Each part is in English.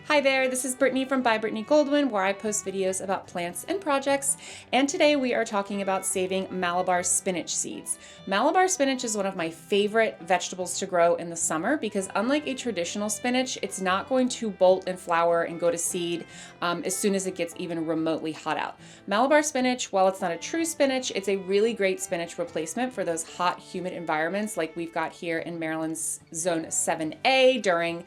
Hi there, this is Brittany from By Brittany Goldwyn, where I post videos about plants and projects, and today we are talking about saving Malabar spinach seeds. Malabar spinach is one of my favorite vegetables to grow in the summer because unlike a traditional spinach, it's not going to bolt and flower and go to seed as soon as it gets even remotely hot out. Malabar spinach, while it's not a true spinach, it's a really great spinach replacement for those hot, humid environments like we've got here in Maryland's Zone 7A during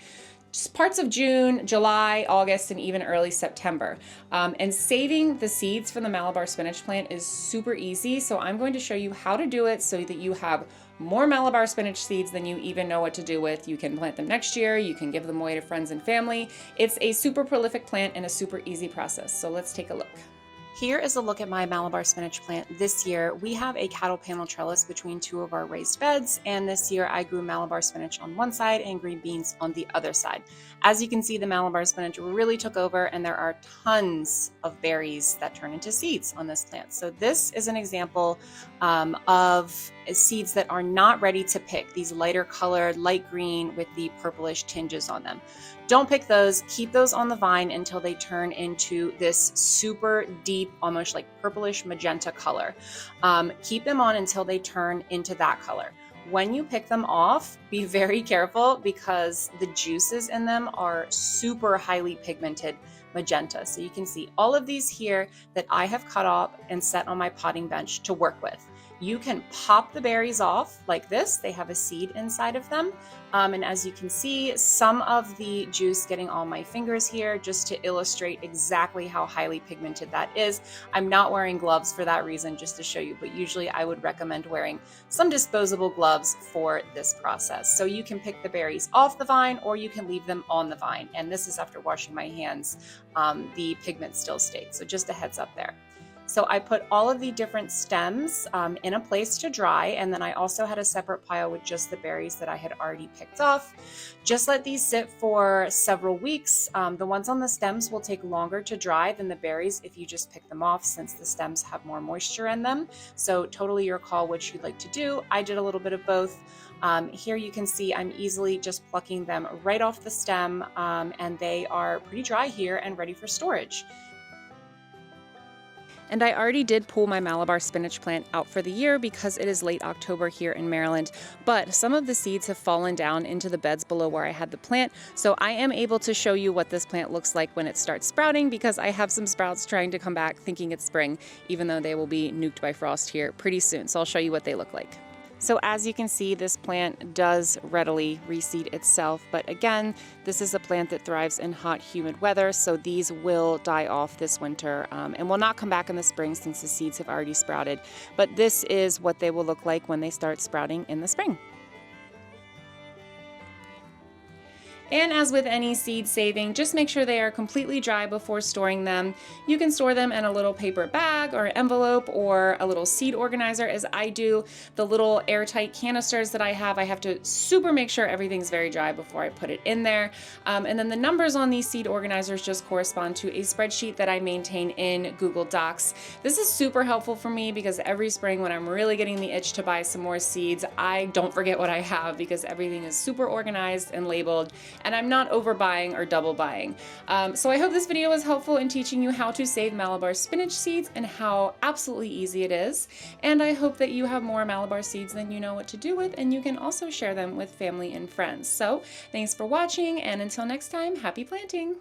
parts of June, July, August, and even early September. And saving the seeds from the Malabar spinach plant is super easy. So I'm going to show you how to do it so that you have more Malabar spinach seeds than you even know what to do with. You can plant them next year. You can give them away to friends and family. It's a super prolific plant and a super easy process. So let's take a look. Here is a look at my Malabar spinach plant this year. We have a cattle panel trellis between two of our raised beds, and this year I grew Malabar spinach on one side and green beans on the other side. As you can see, the Malabar spinach really took over, and there are tons of berries that turn into seeds on this plant. So this is an example of seeds that are not ready to pick, these lighter colored, light green with the purplish tinges on them. Don't pick those, keep those on the vine until they turn into this super deep, almost like purplish magenta color. Keep them on until they turn into that color. When you pick them off, be very careful because the juices in them are super highly pigmented magenta. So you can see all of these here that I have cut off and set on my potting bench to work with. You can pop the berries off like this. They have a seed inside of them. And as you can see, some of the juice getting on my fingers here just to illustrate exactly how highly pigmented that is. I'm not wearing gloves for that reason, just to show you, but usually I would recommend wearing some disposable gloves for this process. So you can pick the berries off the vine or you can leave them on the vine. And this is after washing my hands. The pigment still stayed. So just a heads up there. So I put all of the different stems in a place to dry, and then I also had a separate pile with just the berries that I had already picked off. Just let these sit for several weeks. The ones on the stems will take longer to dry than the berries if you just pick them off, since the stems have more moisture in them. So totally your call which you'd like to do. I did a little bit of both. Here you can see I'm easily just plucking them right off the stem, and they are pretty dry here and ready for storage. And I already did pull my Malabar spinach plant out for the year because it is late October here in Maryland, but some of the seeds have fallen down into the beds below where I had the plant, so I am able to show you what this plant looks like when it starts sprouting because I have some sprouts trying to come back thinking it's spring, even though they will be nuked by frost here pretty soon, so I'll show you what they look like. So as you can see, this plant does readily reseed itself, but again, this is a plant that thrives in hot, humid weather, so these will die off this winter and will not come back in the spring since the seeds have already sprouted. But this is what they will look like when they start sprouting in the spring. And as with any seed saving, just make sure they are completely dry before storing them. You can store them in a little paper bag or envelope or a little seed organizer as I do. The little airtight canisters that I have to super make sure everything's very dry before I put it in there. And then the numbers on these seed organizers just correspond to a spreadsheet that I maintain in Google Docs. This is super helpful for me because every spring when I'm really getting the itch to buy some more seeds, I don't forget what I have because everything is super organized and labeled, and I'm not overbuying or double buying. So I hope this video was helpful in teaching you how to save Malabar spinach seeds and how absolutely easy it is. And I hope that you have more Malabar seeds than you know what to do with, and you can also share them with family and friends. So thanks for watching, and until next time, happy planting!